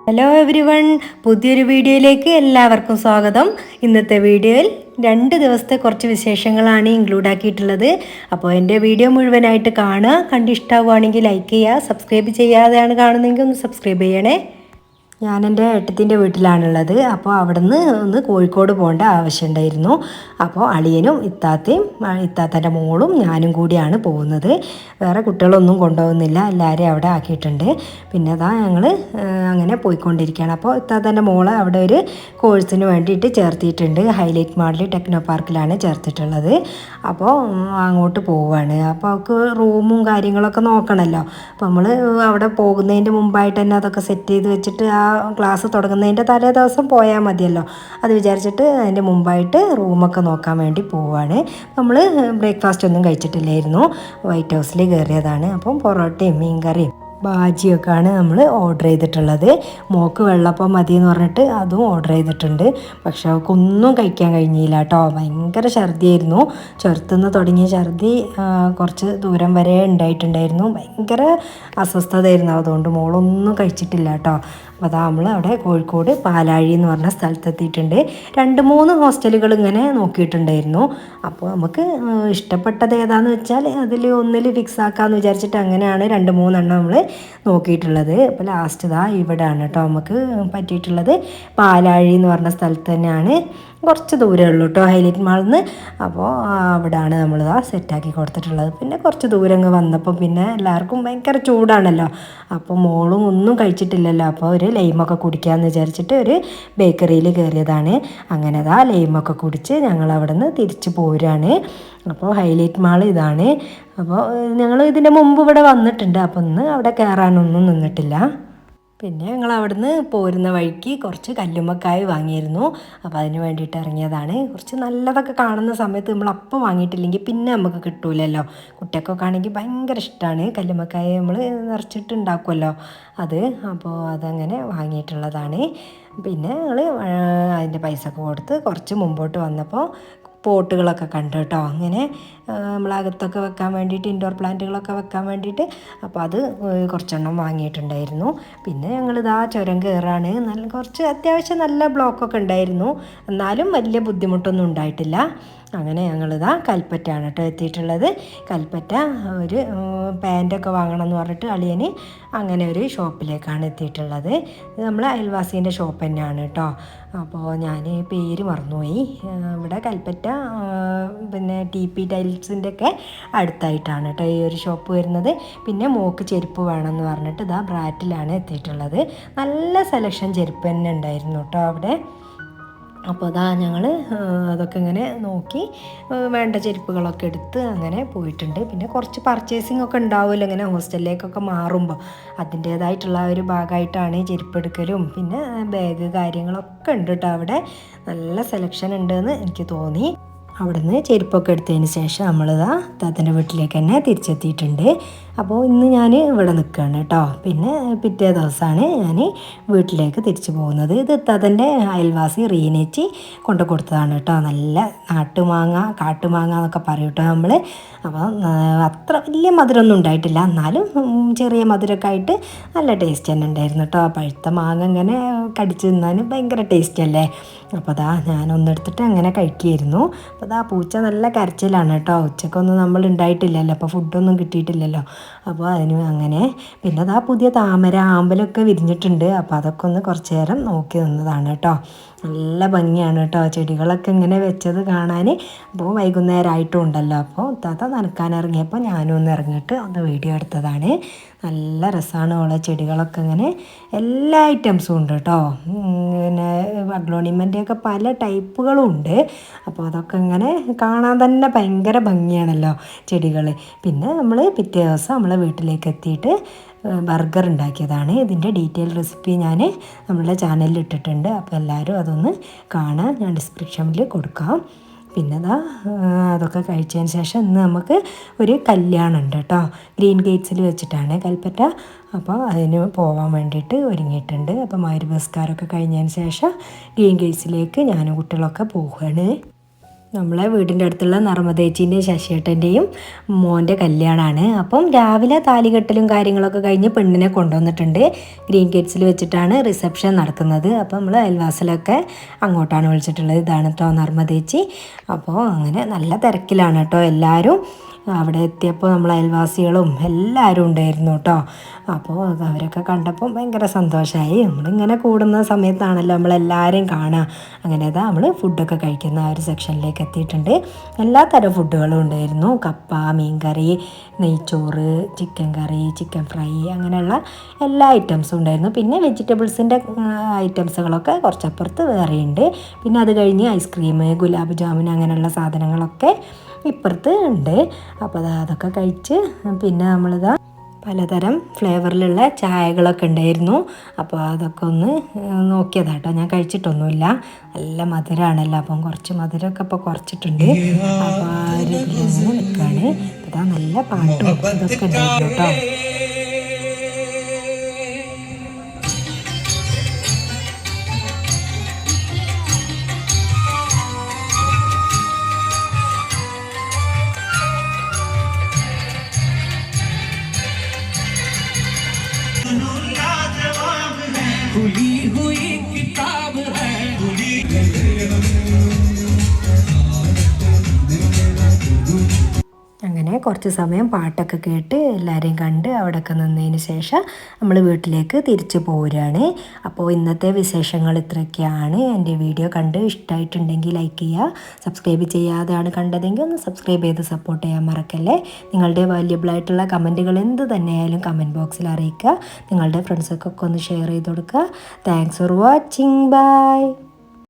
Hello every one, പുതിയൊരു വീഡിയോയിലേക്ക് എല്ലാവർക്കും സ്വാഗതം. ഇന്നത്തെ വീഡിയോയിൽ 2 ദിവസത്തെ കുറച്ച് വിശേഷങ്ങളാണ് ഇൻക്ലൂഡ് ആക്കിയിട്ടുള്ളത്. അപ്പോൾ എൻ്റെ വീഡിയോ മുഴുവനായിട്ട് കാണുക. കണ്ടിഷ്ടമാവുകയാണെങ്കിൽ ലൈക്ക് ചെയ്യുക. സബ്സ്ക്രൈബ് ചെയ്യാതെയാണ് കാണുന്നതെങ്കിൽ ഒന്ന് സബ്സ്ക്രൈബ് ചെയ്യണേ. ഞാൻ എൻ്റെ ഏട്ടത്തിൻ്റെ വീട്ടിലാണുള്ളത്. അപ്പോൾ അവിടുന്ന് ഒന്ന് കോഴിക്കോട് പോകേണ്ട ആവശ്യമുണ്ടായിരുന്നു. അപ്പോൾ അളിയനും ഇത്താത്തൻ്റെ മോളും ഞാനും കൂടിയാണ് പോകുന്നത്. വേറെ കുട്ടികളൊന്നും കൊണ്ടുപോകുന്നില്ല, എല്ലാവരെയും അവിടെ ആക്കിയിട്ടുണ്ട്. പിന്നെ അതാ ഞങ്ങൾ അങ്ങനെ പോയിക്കൊണ്ടിരിക്കുകയാണ്. അപ്പോൾ ഇത്താത്തൻ്റെ മോളെ അവിടെ ഒരു കോഴ്സിന് വേണ്ടിയിട്ട് ചേർത്തിയിട്ടുണ്ട്. ഹൈലൈറ്റ് മാളിൽ ടെക്നോ പാർക്കിലാണ് ചേർത്തിട്ടുള്ളത്. അപ്പോൾ അങ്ങോട്ട് പോവുകയാണ്. അപ്പോൾ അവൾക്ക് റൂമും കാര്യങ്ങളൊക്കെ നോക്കണമല്ലോ. അപ്പോൾ നമ്മൾ അവിടെ പോകുന്നതിൻ്റെ മുമ്പായിട്ട് തന്നെ അതൊക്കെ സെറ്റ് ചെയ്ത് വെച്ചിട്ട് ആ ക്ലാസ് തുടങ്ങുന്നതിൻ്റെ തലേ ദിവസം പോയാൽ മതിയല്ലോ. അത് വിചാരിച്ചിട്ട് അതിൻ്റെ മുമ്പായിട്ട് റൂമൊക്കെ നോക്കാൻ വേണ്ടി പോവുകയാണ്. നമ്മൾ ബ്രേക്ക്ഫാസ്റ്റ് ഒന്നും കഴിച്ചിട്ടില്ലായിരുന്നു. വൈറ്റ് ഹൗസിൽ കയറിയതാണ്. അപ്പം പൊറോട്ടയും മീൻകറിയും ബാജിയൊക്കെയാണ് നമ്മൾ ഓർഡർ ചെയ്തിട്ടുള്ളത്. മോൾക്ക് വെള്ളപ്പം മതി എന്ന് പറഞ്ഞിട്ട് അതും ഓർഡർ ചെയ്തിട്ടുണ്ട്. പക്ഷെ അവൾക്കൊന്നും കഴിക്കാൻ കഴിഞ്ഞില്ല കേട്ടോ. ഭയങ്കര ഛർദിയായിരുന്നു. ചെറുത്തുനിന്ന് തുടങ്ങിയ ഛർദി കുറച്ച് ദൂരം വരെ ഉണ്ടായിട്ടുണ്ടായിരുന്നു. ഭയങ്കര അസ്വസ്ഥതയായിരുന്നു. അതുകൊണ്ട് മോളൊന്നും കഴിച്ചിട്ടില്ല കേട്ടോ. അപ്പോൾ അതാ നമ്മൾ അവിടെ കോഴിക്കോട് പാലാഴി എന്ന് പറഞ്ഞ സ്ഥലത്തെത്തിയിട്ടുണ്ട്. 2-3 ഹോസ്റ്റലുകൾ ഇങ്ങനെ നോക്കിയിട്ടുണ്ടായിരുന്നു. അപ്പോൾ നമുക്ക് ഇഷ്ടപ്പെട്ടത് ഏതാണെന്ന് വെച്ചാൽ അതിൽ ഒന്നിൽ ഫിക്സ് ആക്കാമെന്ന് വിചാരിച്ചിട്ട് അങ്ങനെയാണ് 2-3 എണ്ണം നമ്മൾ നോക്കിയിട്ടുള്ളത്. അപ്പോൾ ലാസ്റ്റ് ഇതാ ഇവിടെയാണ് കേട്ടോ നമുക്ക് പറ്റിയിട്ടുള്ളത്. പാലാഴി എന്ന് പറഞ്ഞ സ്ഥലത്ത് തന്നെയാണ്. കുറച്ച് ദൂരമേ ഉള്ളൂ കേട്ടോ ഹൈലൈറ്റ് മാളിൽ നിന്ന്. അപ്പോൾ അവിടെയാണ് നമ്മളിതാ സെറ്റാക്കി കൊടുത്തിട്ടുള്ളത്. പിന്നെ കുറച്ച് ദൂരം അങ്ങ് വന്നപ്പോൾ പിന്നെ എല്ലാവർക്കും ഭയങ്കര ചൂടാണല്ലോ. അപ്പോൾ മോളും ഒന്നും കഴിച്ചിട്ടില്ലല്ലോ. അപ്പോൾ ഒരു ലൈമൊക്കെ കുടിക്കാമെന്ന് വിചാരിച്ചിട്ട് ഒരു ബേക്കറിയിൽ കയറിയതാണ്. അങ്ങനെ അതാ ലൈമൊക്കെ കുടിച്ച് ഞങ്ങൾ അവിടെ നിന്ന് തിരിച്ച് പോരുകയാണ്. അപ്പോൾ ഹൈലൈറ്റ് മാൾ ഇതാണ്. അപ്പോൾ ഞങ്ങൾ ഇതിൻ്റെ മുമ്പ് ഇവിടെ വന്നിട്ടുണ്ട്. അപ്പോൾ ഇന്ന് അവിടെ കയറാനൊന്നും നിന്നിട്ടില്ല. പിന്നെ ഞങ്ങൾ അവിടുന്ന് പോരുന്ന വഴിക്ക് കുറച്ച് കല്ലുമ്മക്കായ വാങ്ങിയിരുന്നു. അപ്പോൾ അതിന് വേണ്ടിയിട്ട് ഇറങ്ങിയതാണ്. കുറച്ച് നല്ലതൊക്കെ കാണുന്ന സമയത്ത് നമ്മൾ അപ്പം വാങ്ങിയിട്ടില്ലെങ്കിൽ പിന്നെ നമുക്ക് കിട്ടൂലല്ലോ. കുട്ടികൾക്കൊക്കെ ആണെങ്കിൽ ഭയങ്കര ഇഷ്ടമാണ് കല്ലുമ്മക്കായ. നമ്മൾ നിറച്ചിട്ട് ഉണ്ടാക്കുമല്ലോ അത്. അപ്പോൾ അതങ്ങനെ വാങ്ങിയിട്ടുള്ളതാണ്. പിന്നെ ഞങ്ങൾ അതിൻ്റെ പൈസ ഒക്കെ കൊടുത്ത് കുറച്ച് മുമ്പോട്ട് വന്നപ്പോൾ പോട്ടുകളൊക്കെ കണ്ടു കേട്ടോ. അങ്ങനെ നമ്മളകത്തൊക്കെ വെക്കാൻ വേണ്ടിയിട്ട് ഇൻഡോർ പ്ലാന്റുകളൊക്കെ വെക്കാൻ വേണ്ടിയിട്ട്. അപ്പോൾ അത് കുറച്ചെണ്ണം വാങ്ങിയിട്ടുണ്ടായിരുന്നു. പിന്നെ ഞങ്ങളിതാ ചുരം കയറാണ്. കുറച്ച് അത്യാവശ്യം നല്ല ബ്ലോക്കൊക്കെ ഉണ്ടായിരുന്നു. എന്നാലും വലിയ ബുദ്ധിമുട്ടൊന്നും ഉണ്ടായിട്ടില്ല. അങ്ങനെ ഞങ്ങളിതാ കൽപ്പറ്റയാണ് കേട്ടോ എത്തിയിട്ടുള്ളത്. കൽപ്പറ്റ ഒരു പാൻറ്റൊക്കെ വാങ്ങണം എന്ന് പറഞ്ഞിട്ട് അളിയന് അങ്ങനെ ഒരു ഷോപ്പിലേക്കാണ് എത്തിയിട്ടുള്ളത്. നമ്മൾ അയൽവാസീൻ്റെ ഷോപ്പ് തന്നെയാണ് കേട്ടോ. അപ്പോൾ ഞാൻ പേര് മറന്നുപോയി. ഇവിടെ കൽപ്പറ്റ പിന്നെ TP ടൈൽസിൻ്റെ ഒക്കെ അടുത്തായിട്ടാണ് കേട്ടോ ഈ ഒരു ഷോപ്പ് വരുന്നത്. പിന്നെ മോക്ക് ചെരുപ്പ് വേണമെന്ന് പറഞ്ഞിട്ട് ഇതാ ബ്രാറ്റിലാണ് എത്തിയിട്ടുള്ളത്. നല്ല സെലക്ഷൻ ചെരുപ്പ് തന്നെ ഉണ്ടായിരുന്നു കേട്ടോ അവിടെ. അപ്പോൾ അതാ ഞങ്ങൾ അതൊക്കെ ഇങ്ങനെ നോക്കി വേണ്ട ചെരുപ്പുകളൊക്കെ എടുത്ത് അങ്ങനെ പോയിട്ടുണ്ട്. പിന്നെ കുറച്ച് പർച്ചേസിംഗ് ഒക്കെ ഉണ്ടാവുമല്ലോ ഇങ്ങനെ ഹോസ്റ്റലിലേക്കൊക്കെ മാറുമ്പോൾ. അതിൻ്റേതായിട്ടുള്ള ഒരു ഭാഗമായിട്ടാണ് ചെരുപ്പ് എടുക്കലും പിന്നെ ബാഗ് കാര്യങ്ങളൊക്കെ ഉണ്ട് കേട്ടോ. അവിടെ നല്ല സെലക്ഷൻ ഉണ്ടെന്ന് എനിക്ക് തോന്നി. അവിടുന്ന് ചെരുപ്പൊക്കെ എടുത്തതിന് ശേഷം നമ്മളിതാ താത്തൻ്റെ വീട്ടിലേക്ക് തന്നെ തിരിച്ചെത്തിയിട്ടുണ്ട്. അപ്പോൾ ഇന്ന് ഞാൻ ഇവിടെ നിൽക്കുകയാണ് കേട്ടോ. പിന്നെ പിറ്റേ ദിവസമാണ് ഞാൻ വീട്ടിലേക്ക് തിരിച്ചു പോകുന്നത്. ഇത് താത്തൻ്റെ അയൽവാസി റീനേച്ചി കൊണ്ടു കൊടുത്തതാണ് കേട്ടോ. നല്ല നാട്ടുമാങ്ങ കാട്ടുമാങ്ങ എന്നൊക്കെ പറയും കേട്ടോ നമ്മൾ. അപ്പോൾ അത്ര വലിയ മധുരമൊന്നും ഉണ്ടായിട്ടില്ല, എന്നാലും ചെറിയ മധുരമൊക്കെ ആയിട്ട് നല്ല ടേസ്റ്റ് തന്നെ ഉണ്ടായിരുന്നു കേട്ടോ. പഴുത്ത മാങ്ങ ഇങ്ങനെ കടിച്ച് തിന്നാൻ ഭയങ്കര ടേസ്റ്റ് അല്ലേ. അപ്പോൾ അതാ ഞാനൊന്നെടുത്തിട്ട് അങ്ങനെ കഴിക്കുകയായിരുന്നു. അപ്പോൾ അതാ പൂച്ച നല്ല കരച്ചിലാണ് കേട്ടോ. ഉച്ചക്കൊന്നും നമ്മൾ ഉണ്ടായിട്ടില്ലല്ലോ, അപ്പോൾ ഫുഡൊന്നും കിട്ടിയിട്ടില്ലല്ലോ. അപ്പോൾ അതിന് അങ്ങനെ പിന്നെ അതാ പുതിയ താമര ആമ്പലൊക്കെ വിരിഞ്ഞിട്ടുണ്ട്. അപ്പോൾ അതൊക്കെ ഒന്ന് കുറച്ച് നേരം നോക്കി നിന്നതാണ് കേട്ടോ. നല്ല ഭംഗിയാണ് കേട്ടോ ചെടികളൊക്കെ ഇങ്ങനെ വെച്ചത് കാണാൻ. അപ്പോൾ വൈകുന്നേരമായിട്ടും ഉണ്ടല്ലോ. അപ്പോൾ താത്ത നനക്കാൻ ഇറങ്ങിയപ്പോൾ ഞാനും ഒന്ന് ഇറങ്ങിയിട്ട് ഒന്ന് വീഡിയോ എടുത്തതാണ്. നല്ല രസമാണ് ഓളെ ചെടികളൊക്കെ ഇങ്ങനെ എല്ലാ ഐറ്റംസും ഉണ്ട് കേട്ടോ. പിന്നെ അഗ്ലോണിമൻ്റെയൊക്കെ പല ടൈപ്പുകളും ഉണ്ട്. അപ്പോൾ അതൊക്കെ ഇങ്ങനെ കാണാൻ തന്നെ ഭയങ്കര ഭംഗിയാണല്ലോ ചെടികൾ. പിന്നെ നമ്മൾ പിറ്റേ ദിവസം നമ്മളെ വീട്ടിലേക്ക് എത്തിയിട്ട് ബർഗർ ഉണ്ടാക്കിയതാണ്. ഇതിൻ്റെ ഡീറ്റെയിൽ റെസിപ്പി ഞാൻ നമ്മളുടെ ചാനലിൽ ഇട്ടിട്ടുണ്ട്. അപ്പോൾ എല്ലാവരും അതൊന്ന് കാണാൻ ഞാൻ ഡിസ്ക്രിപ്ഷനിൽ കൊടുക്കാം. പിന്നെ അതൊക്കെ കഴിച്ചതിന് ശേഷം ഇന്ന് നമുക്ക് ഒരു കല്യാണം ഉണ്ട് കേട്ടോ. ഗ്രീൻ ഗേറ്റ്സിൽ വെച്ചിട്ടാണ് കൽപ്പറ്റ. അപ്പോൾ അതിന് പോകാൻ വേണ്ടിയിട്ട് ഒരുങ്ങിയിട്ടുണ്ട്. അപ്പോൾ മഗ്‌രിബ് നിസ്കാരമൊക്കെ കഴിഞ്ഞതിന് ശേഷം ഗ്രീൻ ഗേറ്റ്സിലേക്ക് ഞാനും കുട്ടികളൊക്കെ പോവുകയാണ്. നമ്മളെ വീടിൻ്റെ അടുത്തുള്ള നർമ്മദേച്ചീൻ്റെയും ശശിയേട്ടൻ്റെയും മോൻ്റെ കല്യാണമാണ്. അപ്പം രാവിലെ താലികെട്ടലും കാര്യങ്ങളൊക്കെ കഴിഞ്ഞ് പെണ്ണിനെ കൊണ്ടുവന്നിട്ടുണ്ട്. ഗ്രീൻ കിഡ്സിൽ വെച്ചിട്ടാണ് റിസപ്ഷൻ നടക്കുന്നത്. അപ്പോൾ നമ്മൾ അയൽവാസിലൊക്കെ അങ്ങോട്ടാണ് വിളിച്ചിട്ടുള്ളത്. ഇതാണ് കേട്ടോ നർമ്മദേച്ചി. അപ്പോൾ അങ്ങനെ നല്ല തിരക്കിലാണ് കേട്ടോ എല്ലാവരും. അവിടെ എത്തിയപ്പോൾ നമ്മൾ അയൽവാസികളും എല്ലാവരും ഉണ്ടായിരുന്നു കേട്ടോ. അപ്പോൾ അവരൊക്കെ കണ്ടപ്പോൾ ഭയങ്കര സന്തോഷമായി. നമ്മളിങ്ങനെ കൂടുന്ന സമയത്താണല്ലോ നമ്മളെല്ലാവരെയും കാണുക. അങ്ങനെ നമ്മൾ ഫുഡൊക്കെ കഴിക്കുന്ന ആ ഒരു സെക്ഷനിലേക്ക് എത്തിയിട്ടുണ്ട്. എല്ലാ തരം ഫുഡുകളും ഉണ്ടായിരുന്നു. കപ്പ, മീൻകറി, നെയ്ച്ചോറ്, ചിക്കൻ കറി, ചിക്കൻ ഫ്രൈ, അങ്ങനെയുള്ള എല്ലാ ഐറ്റംസും ഉണ്ടായിരുന്നു. പിന്നെ വെജിറ്റബിൾസിൻ്റെ ഐറ്റംസുകളൊക്കെ കുറച്ചപ്പുറത്ത് വേറെയുണ്ട്. പിന്നെ അത് കഴിഞ്ഞ് ഐസ്ക്രീം, ഗുലാബ് ജാമുൻ അങ്ങനെയുള്ള സാധനങ്ങളൊക്കെ ഇപ്പുറത്ത് ഉണ്ട്. അപ്പോൾ അതൊക്കെ കഴിച്ച് പിന്നെ നമ്മളിതാ പലതരം ഫ്ലേവറിലുള്ള ചായകളൊക്കെ ഉണ്ടായിരുന്നു. അപ്പോൾ അതൊക്കെ ഒന്ന് നോക്കിയതാട്ടോ. ഞാൻ കഴിച്ചിട്ടൊന്നുമില്ല. നല്ല മധുരമാണല്ലോ, അപ്പം കുറച്ച് മധുരമൊക്കെ ഇപ്പോൾ കുറച്ചിട്ടുണ്ട്. അപ്പോൾ ആ ഒരു ഇതിലിങ്ങനെ നിൽക്കുകയാണ്. അതാ നല്ല പാട്ടും ഇതൊക്കെ ഉണ്ടായിരുന്നു കേട്ടോ. खुली हुई किताब है അങ്ങനെ കുറച്ച് സമയം പാട്ടൊക്കെ കേട്ട് എല്ലാവരെയും കണ്ട് അവിടെയൊക്കെ നിന്നതിന് ശേഷം നമ്മൾ വീട്ടിലേക്ക് തിരിച്ചു പോരുകയാണ്. അപ്പോൾ ഇന്നത്തെ വിശേഷങ്ങൾ ഇത്രയൊക്കെയാണ്. എൻ്റെ വീഡിയോ കണ്ട് ഇഷ്ടമായിട്ടുണ്ടെങ്കിൽ ലൈക്ക് ചെയ്യുക. സബ്സ്ക്രൈബ് ചെയ്യാതെയാണ് കണ്ടതെങ്കിൽ ഒന്ന് സബ്സ്ക്രൈബ് ചെയ്ത് സപ്പോർട്ട് ചെയ്യാൻ മറക്കല്ലേ. നിങ്ങളുടെ വാല്യുബിളായിട്ടുള്ള കമൻറ്റുകൾ എന്ത് തന്നെയായാലും കമൻറ്റ് ബോക്സിൽ അറിയിക്കുക. നിങ്ങളുടെ ഫ്രണ്ട്സൊക്കെ ഒന്ന് ഷെയർ ചെയ്ത് കൊടുക്കുക. Thanks for watching. ബൈ.